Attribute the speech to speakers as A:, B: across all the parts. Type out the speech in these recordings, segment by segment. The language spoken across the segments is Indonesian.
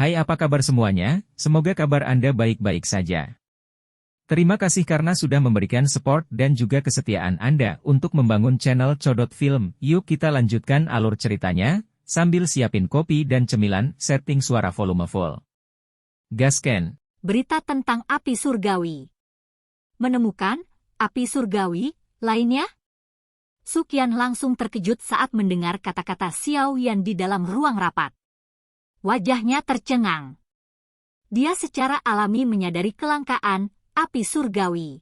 A: Hai, apa kabar semuanya? Semoga kabar Anda baik-baik saja. Terima kasih karena sudah memberikan support dan juga kesetiaan Anda untuk membangun channel Codot Film. Yuk kita lanjutkan alur ceritanya, sambil siapin kopi dan cemilan, setting suara volume full. Gasken.
B: Berita tentang api surgawi. Menemukan api surgawi lainnya? Sukian langsung terkejut saat mendengar kata-kata Xiao Yan di dalam ruang rapat. Wajahnya tercengang. Dia secara alami menyadari kelangkaan api surgawi.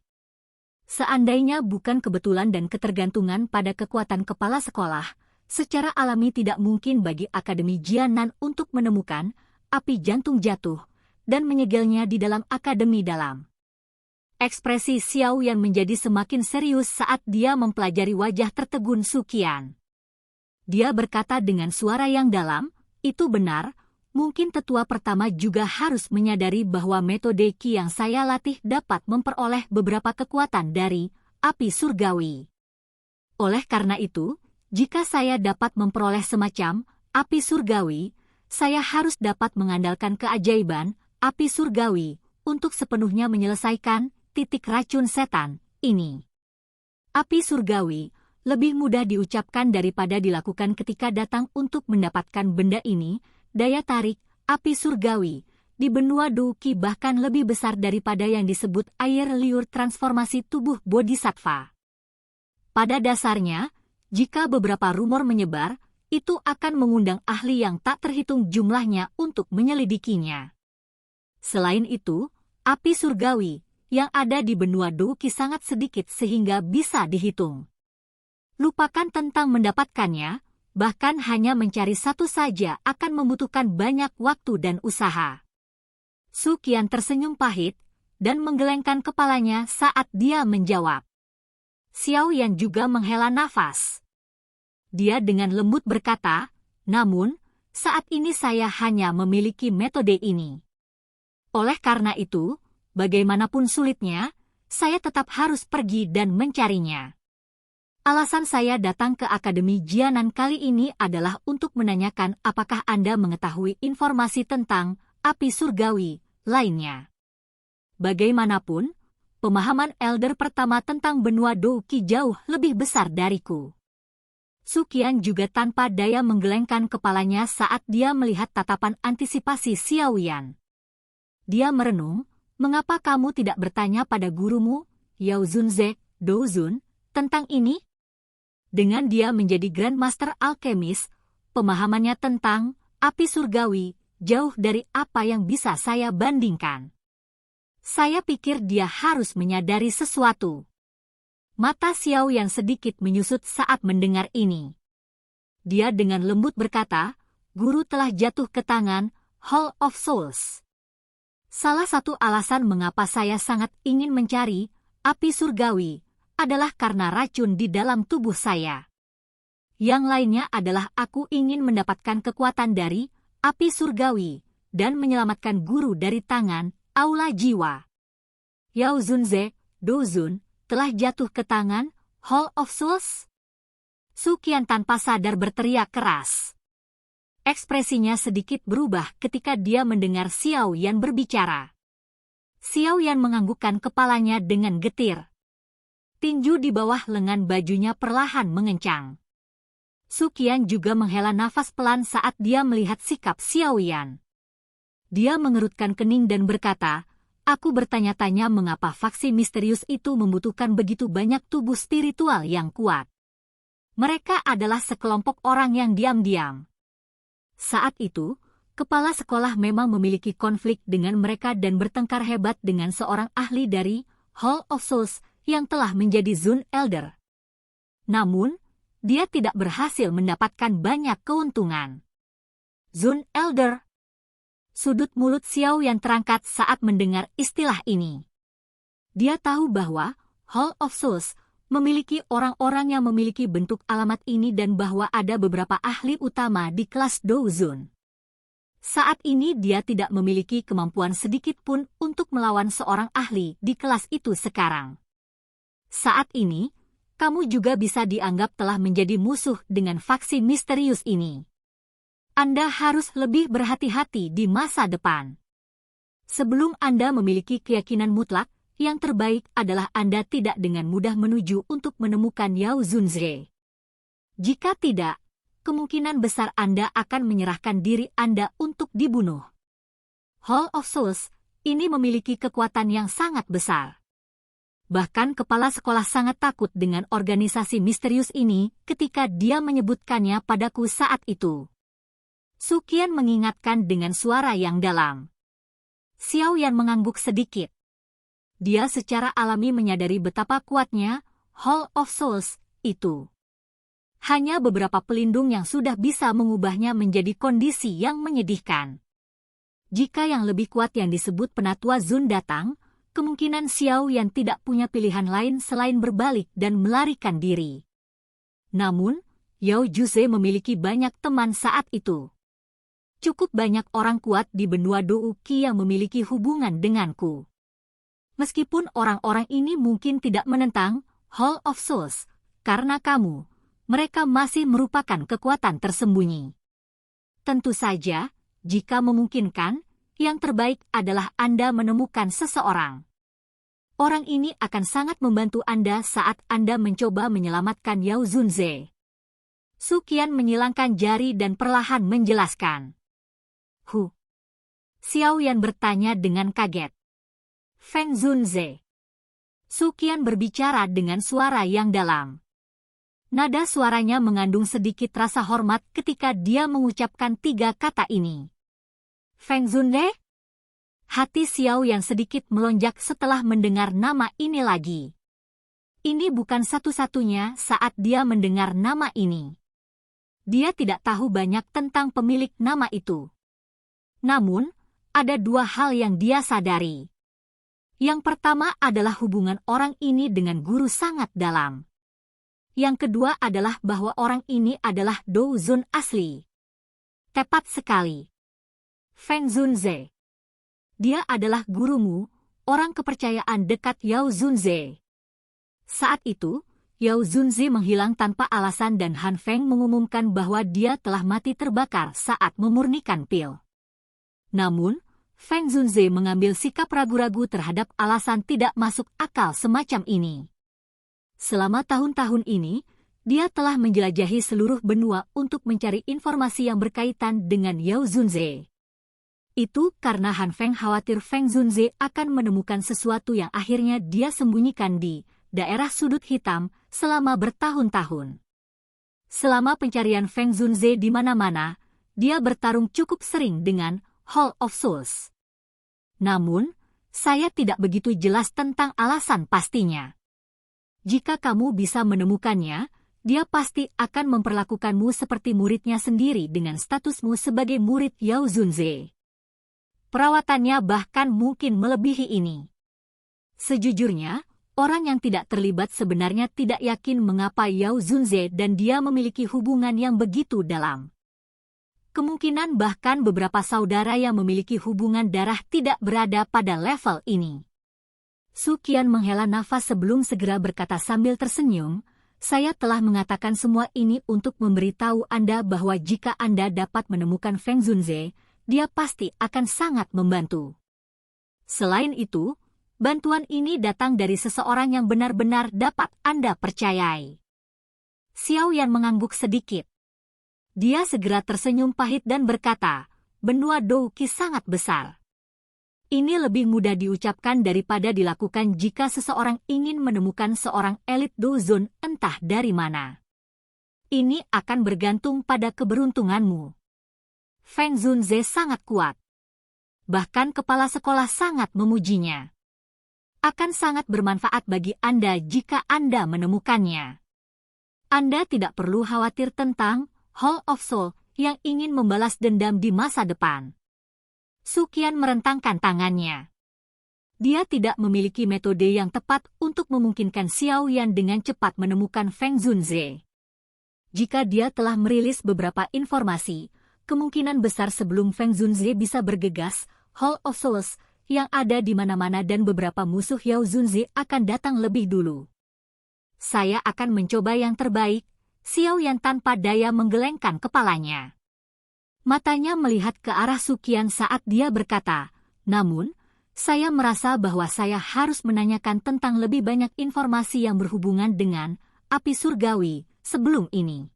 B: Seandainya bukan kebetulan dan ketergantungan pada kekuatan kepala sekolah, secara alami tidak mungkin bagi Akademi Jianan untuk menemukan api jantung jatuh dan menyegelnya di dalam akademi dalam. Ekspresi Xiao Yan menjadi semakin serius saat dia mempelajari wajah tertegun Sukian. Dia berkata dengan suara yang dalam, "Itu benar. Mungkin tetua pertama juga harus menyadari bahwa metode Qi yang saya latih dapat memperoleh beberapa kekuatan dari api surgawi. Oleh karena itu, jika saya dapat memperoleh semacam api surgawi, saya harus dapat mengandalkan keajaiban api surgawi untuk sepenuhnya menyelesaikan titik racun setan ini." Api surgawi lebih mudah diucapkan daripada dilakukan ketika datang untuk mendapatkan benda ini. Daya tarik api surgawi di benua Douqi bahkan lebih besar daripada yang disebut air liur transformasi tubuh bodhisattva. Pada dasarnya, jika beberapa rumor menyebar, itu akan mengundang ahli yang tak terhitung jumlahnya untuk menyelidikinya. Selain itu, api surgawi yang ada di benua Douqi sangat sedikit sehingga bisa dihitung. Lupakan tentang mendapatkannya. Bahkan hanya mencari satu saja akan membutuhkan banyak waktu dan usaha. Sukian tersenyum pahit dan menggelengkan kepalanya saat dia menjawab. Xiao Yan juga menghela nafas. Dia dengan lembut berkata, "Namun, saat ini saya hanya memiliki metode ini. Oleh karena itu, bagaimanapun sulitnya, saya tetap harus pergi dan mencarinya. Alasan saya datang ke Akademi Jianan kali ini adalah untuk menanyakan apakah Anda mengetahui informasi tentang api surgawi lainnya. Bagaimanapun, pemahaman elder pertama tentang benua Douqi jauh lebih besar dariku." Sukian juga tanpa daya menggelengkan kepalanya saat dia melihat tatapan antisipasi Xiao Yan. Dia merenung, "Mengapa kamu tidak bertanya pada gurumu, Yao Zunze, Douzun, tentang ini?" Dengan dia menjadi Grandmaster Alkemis, pemahamannya tentang api surgawi jauh dari apa yang bisa saya bandingkan. Saya pikir dia harus menyadari sesuatu. Mata Xiao yang sedikit menyusut saat mendengar ini. Dia dengan lembut berkata, "Guru telah jatuh ke tangan Hall of Souls. Salah satu alasan mengapa saya sangat ingin mencari api surgawi adalah karena racun di dalam tubuh saya. Yang lainnya adalah aku ingin mendapatkan kekuatan dari api surgawi dan menyelamatkan guru dari tangan aula jiwa." Yao Zunze, Douzun, telah jatuh ke tangan Hall of Souls? Sukian tanpa sadar berteriak keras. Ekspresinya sedikit berubah ketika dia mendengar Xiao Yan berbicara. Xiao Yan menganggukkan kepalanya dengan getir. Tinju di bawah lengan bajunya perlahan mengencang. Sukian juga menghela nafas pelan saat dia melihat sikap Xiao Yan. Dia mengerutkan kening dan berkata, "Aku bertanya-tanya mengapa faksi misterius itu membutuhkan begitu banyak tubuh spiritual yang kuat. Mereka adalah sekelompok orang yang diam-diam." Saat itu, kepala sekolah memang memiliki konflik dengan mereka dan bertengkar hebat dengan seorang ahli dari Hall of Souls yang telah menjadi Zun Elder. Namun, dia tidak berhasil mendapatkan banyak keuntungan. Zun Elder. Sudut mulut Xiao yang terangkat saat mendengar istilah ini. Dia tahu bahwa Hall of Souls memiliki orang-orang yang memiliki bentuk alamat ini dan bahwa ada beberapa ahli utama di kelas Douzun. Saat ini dia tidak memiliki kemampuan sedikit pun untuk melawan seorang ahli di kelas itu sekarang. Saat ini, kamu juga bisa dianggap telah menjadi musuh dengan faksi misterius ini. Anda harus lebih berhati-hati di masa depan. Sebelum Anda memiliki keyakinan mutlak, yang terbaik adalah Anda tidak dengan mudah menuju untuk menemukan Yao Zunze. Jika tidak, kemungkinan besar Anda akan menyerahkan diri Anda untuk dibunuh. Hall of Souls ini memiliki kekuatan yang sangat besar. Bahkan kepala sekolah sangat takut dengan organisasi misterius ini ketika dia menyebutkannya padaku saat itu. Su Qian mengingatkan dengan suara yang dalam. Xiao Yan mengangguk sedikit. Dia secara alami menyadari betapa kuatnya Hall of Souls itu. Hanya beberapa pelindung yang sudah bisa mengubahnya menjadi kondisi yang menyedihkan. Jika yang lebih kuat yang disebut Penatua Zun datang, kemungkinan Xiao Yan tidak punya pilihan lain selain berbalik dan melarikan diri. Namun, Yao Juze memiliki banyak teman saat itu. Cukup banyak orang kuat di benua Douqi yang memiliki hubungan denganku. Meskipun orang-orang ini mungkin tidak menentang Hall of Souls, karena kamu, mereka masih merupakan kekuatan tersembunyi. Tentu saja, jika memungkinkan, yang terbaik adalah Anda menemukan seseorang. Orang ini akan sangat membantu Anda saat Anda mencoba menyelamatkan Yao Zunze. Su Qian menyilangkan jari dan perlahan menjelaskan. Xiao Yan bertanya dengan kaget. Feng Zunze. Su Qian berbicara dengan suara yang dalam. Nada suaranya mengandung sedikit rasa hormat ketika dia mengucapkan 3 kata ini. Feng Zunze? Hati Xiao yang sedikit melonjak setelah mendengar nama ini lagi. Ini bukan satu-satunya saat dia mendengar nama ini. Dia tidak tahu banyak tentang pemilik nama itu. Namun, ada 2 hal yang dia sadari. Yang pertama adalah hubungan orang ini dengan guru sangat dalam. Yang kedua adalah bahwa orang ini adalah Dou Zun asli. Tepat sekali. Feng Zunze. Dia adalah gurumu, orang kepercayaan dekat Yao Zunze. Saat itu, Yao Zunze menghilang tanpa alasan dan Han Feng mengumumkan bahwa dia telah mati terbakar saat memurnikan pil. Namun, Feng Zunze mengambil sikap ragu-ragu terhadap alasan tidak masuk akal semacam ini. Selama tahun-tahun ini, dia telah menjelajahi seluruh benua untuk mencari informasi yang berkaitan dengan Yao Zunze. Itu karena Han Feng khawatir Feng Zunze akan menemukan sesuatu yang akhirnya dia sembunyikan di daerah sudut hitam selama bertahun-tahun. Selama pencarian Feng Zunze di mana-mana, dia bertarung cukup sering dengan Hall of Souls. Namun, saya tidak begitu jelas tentang alasan pastinya. Jika kamu bisa menemukannya, dia pasti akan memperlakukanmu seperti muridnya sendiri dengan statusmu sebagai murid Yao Zunze. Perawatannya bahkan mungkin melebihi ini. Sejujurnya, orang yang tidak terlibat sebenarnya tidak yakin mengapa Yao Zunze dan dia memiliki hubungan yang begitu dalam. Kemungkinan bahkan beberapa saudara yang memiliki hubungan darah tidak berada pada level ini. Su Qian menghela nafas sebelum segera berkata sambil tersenyum, saya telah mengatakan semua ini untuk memberitahu Anda bahwa jika Anda dapat menemukan Feng Zunze, dia pasti akan sangat membantu. Selain itu, bantuan ini datang dari seseorang yang benar-benar dapat Anda percayai. Xiao Yan mengangguk sedikit. Dia segera tersenyum pahit dan berkata, benua Douqi sangat besar. Ini lebih mudah diucapkan daripada dilakukan jika seseorang ingin menemukan seorang elit Douzun entah dari mana. Ini akan bergantung pada keberuntunganmu. Feng Zunze sangat kuat. Bahkan kepala sekolah sangat memujinya. Akan sangat bermanfaat bagi Anda jika Anda menemukannya. Anda tidak perlu khawatir tentang Hall of Soul yang ingin membalas dendam di masa depan. Su Qian merentangkan tangannya. Dia tidak memiliki metode yang tepat untuk memungkinkan Xiao Yan dengan cepat menemukan Feng Zunze. Jika dia telah merilis beberapa informasi, kemungkinan besar sebelum Feng Zunze bisa bergegas, Hall of Souls yang ada di mana-mana dan beberapa musuh Yao Zunze akan datang lebih dulu. Saya akan mencoba yang terbaik, Xiao Yan tanpa daya menggelengkan kepalanya. Matanya melihat ke arah Sukian saat dia berkata, namun, saya merasa bahwa saya harus menanyakan tentang lebih banyak informasi yang berhubungan dengan api surgawi sebelum ini.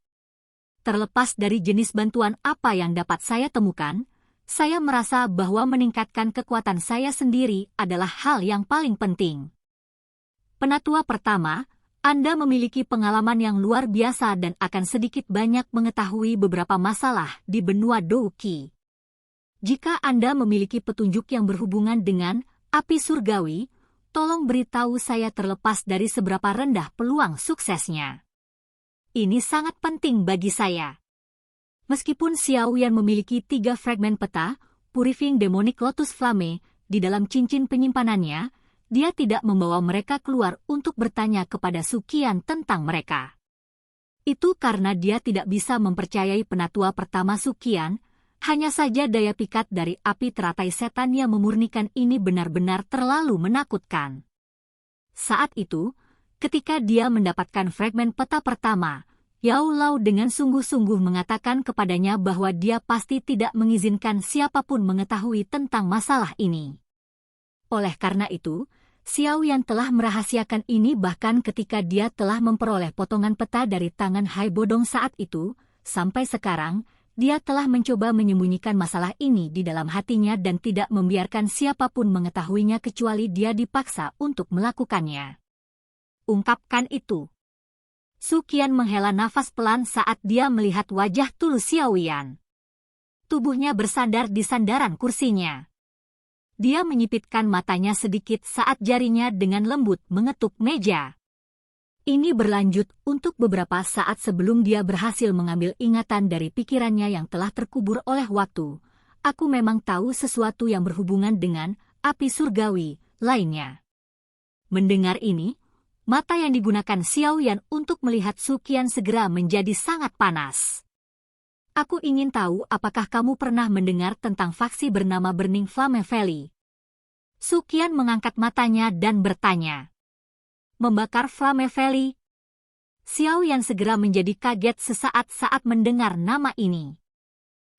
B: Terlepas dari jenis bantuan apa yang dapat saya temukan, saya merasa bahwa meningkatkan kekuatan saya sendiri adalah hal yang paling penting. Penatua pertama, Anda memiliki pengalaman yang luar biasa dan akan sedikit banyak mengetahui beberapa masalah di benua Douki. Jika Anda memiliki petunjuk yang berhubungan dengan api surgawi, tolong beritahu saya terlepas dari seberapa rendah peluang suksesnya. Ini sangat penting bagi saya. Meskipun Xiao Yan memiliki 3 fragmen peta, Purifying Demonic Lotus Flame, di dalam cincin penyimpanannya, dia tidak membawa mereka keluar untuk bertanya kepada Sukian tentang mereka. Itu karena dia tidak bisa mempercayai penatua pertama Sukian, hanya saja daya pikat dari api teratai setan yang memurnikan ini benar-benar terlalu menakutkan. Saat itu, ketika dia mendapatkan fragmen peta pertama, Yao Lao dengan sungguh-sungguh mengatakan kepadanya bahwa dia pasti tidak mengizinkan siapapun mengetahui tentang masalah ini. Oleh karena itu, Xiao Yan telah merahasiakan ini bahkan ketika dia telah memperoleh potongan peta dari tangan Hai Bodong saat itu, sampai sekarang, dia telah mencoba menyembunyikan masalah ini di dalam hatinya dan tidak membiarkan siapapun mengetahuinya kecuali dia dipaksa untuk melakukannya. Ungkapkan itu. Sukian menghela nafas pelan saat dia melihat wajah tulus Xiao Yan. Tubuhnya bersandar di sandaran kursinya. Dia menyipitkan matanya sedikit saat jarinya dengan lembut mengetuk meja. Ini berlanjut untuk beberapa saat sebelum dia berhasil mengambil ingatan dari pikirannya yang telah terkubur oleh waktu. Aku memang tahu sesuatu yang berhubungan dengan api surgawi lainnya. Mendengar ini, mata yang digunakan Xiao Yan untuk melihat Sukian segera menjadi sangat panas. Aku ingin tahu apakah kamu pernah mendengar tentang faksi bernama Burning Flame Valley. Sukian mengangkat matanya dan bertanya. Membakar Flame Valley? Xiao Yan segera menjadi kaget sesaat saat mendengar nama ini.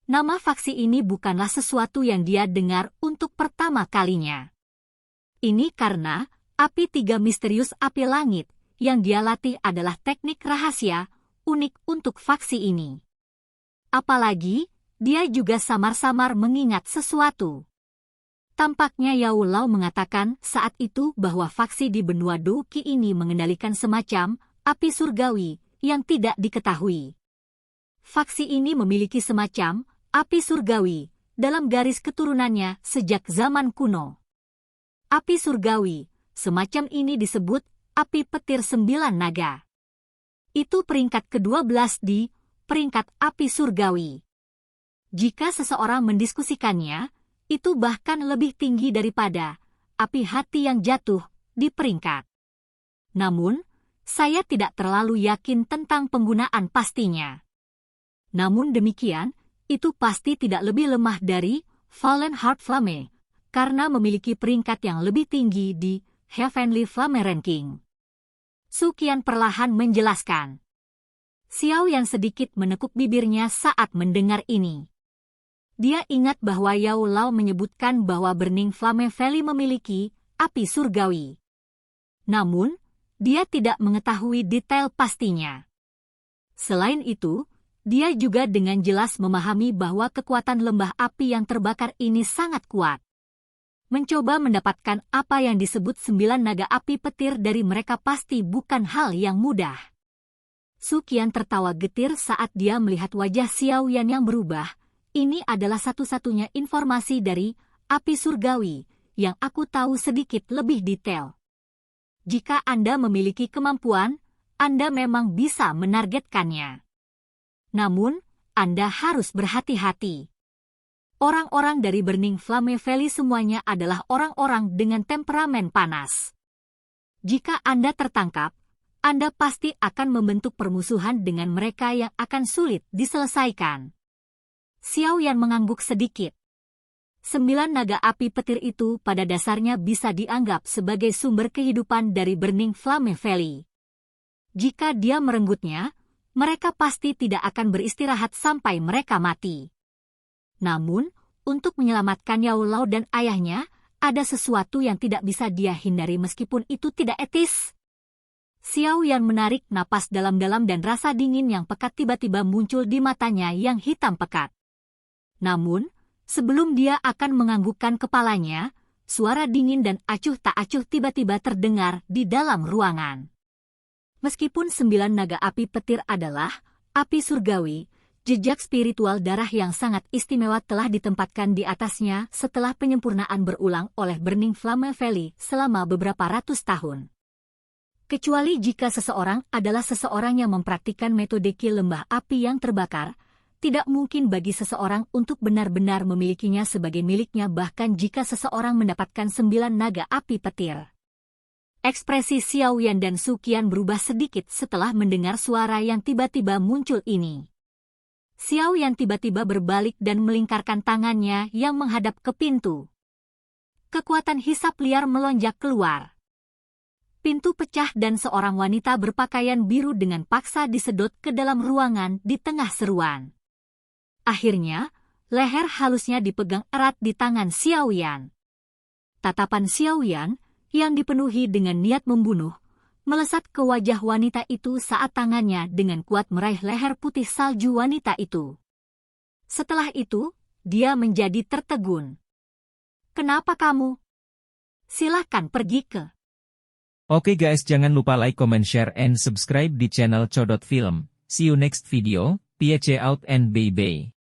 B: Nama faksi ini bukanlah sesuatu yang dia dengar untuk pertama kalinya. Ini karena api 3 misterius api langit yang dia latih adalah teknik rahasia unik untuk faksi ini. Apalagi, dia juga samar-samar mengingat sesuatu. Tampaknya Yao Lao mengatakan saat itu bahwa faksi di benua Douki ini mengendalikan semacam api surgawi yang tidak diketahui. Faksi ini memiliki semacam api surgawi dalam garis keturunannya sejak zaman kuno. Api surgawi, semacam ini disebut api petir 9 naga. Itu peringkat ke-12 di peringkat api surgawi. Jika seseorang mendiskusikannya, itu bahkan lebih tinggi daripada api hati yang jatuh di peringkat. Namun, saya tidak terlalu yakin tentang penggunaan pastinya. Namun demikian, itu pasti tidak lebih lemah dari Fallen Heart Flame, karena memiliki peringkat yang lebih tinggi di Heavenly Flame Ranking. Sukian perlahan menjelaskan. Xiao Yan sedikit menekuk bibirnya saat mendengar ini. Dia ingat bahwa Yao Lao menyebutkan bahwa Burning Flame Valley memiliki api surgawi. Namun, dia tidak mengetahui detail pastinya. Selain itu, dia juga dengan jelas memahami bahwa kekuatan lembah api yang terbakar ini sangat kuat. Mencoba mendapatkan apa yang disebut 9 naga api petir dari mereka pasti bukan hal yang mudah. Sukian tertawa getir saat dia melihat wajah Xiao Yan yang berubah. Ini adalah satu-satunya informasi dari api surgawi yang aku tahu sedikit lebih detail. Jika Anda memiliki kemampuan, Anda memang bisa menargetkannya. Namun, Anda harus berhati-hati. Orang-orang dari Burning Flame Valley semuanya adalah orang-orang dengan temperamen panas. Jika Anda tertangkap, Anda pasti akan membentuk permusuhan dengan mereka yang akan sulit diselesaikan. Xiao Yan mengangguk sedikit. 9 naga api petir itu pada dasarnya bisa dianggap sebagai sumber kehidupan dari Burning Flame Valley. Jika dia merenggutnya, mereka pasti tidak akan beristirahat sampai mereka mati. Namun, untuk menyelamatkan Yao Lao dan ayahnya, ada sesuatu yang tidak bisa dia hindari meskipun itu tidak etis. Xiao Yan menarik napas dalam-dalam dan rasa dingin yang pekat tiba-tiba muncul di matanya yang hitam pekat. Namun, sebelum dia akan menganggukkan kepalanya, suara dingin dan acuh tak acuh tiba-tiba terdengar di dalam ruangan. Meskipun 9 naga api petir adalah api surgawi, jejak spiritual darah yang sangat istimewa telah ditempatkan di atasnya setelah penyempurnaan berulang oleh Burning Flame Valley selama beberapa ratus tahun. Kecuali jika seseorang adalah seseorang yang mempraktikkan metode Ki lembah api yang terbakar, tidak mungkin bagi seseorang untuk benar-benar memilikinya sebagai miliknya bahkan jika seseorang mendapatkan 9 naga api petir. Ekspresi Xiao Yan dan Su Qian berubah sedikit setelah mendengar suara yang tiba-tiba muncul ini. Xiao Yan tiba-tiba berbalik dan melingkarkan tangannya yang menghadap ke pintu. Kekuatan hisap liar melonjak keluar. Pintu pecah dan seorang wanita berpakaian biru dengan paksa disedot ke dalam ruangan di tengah seruan. Akhirnya, leher halusnya dipegang erat di tangan Xiao Yan. Tatapan Xiao Yan, yang dipenuhi dengan niat membunuh, melesat ke wajah wanita itu saat tangannya dengan kuat meraih leher putih salju wanita itu. Setelah itu, dia menjadi tertegun. "Kenapa kamu? Silahkan pergi ke..."
A: Oke guys, jangan lupa like, comment, share, and subscribe di channel Codot Film. See you next video, peace out and bye-bye.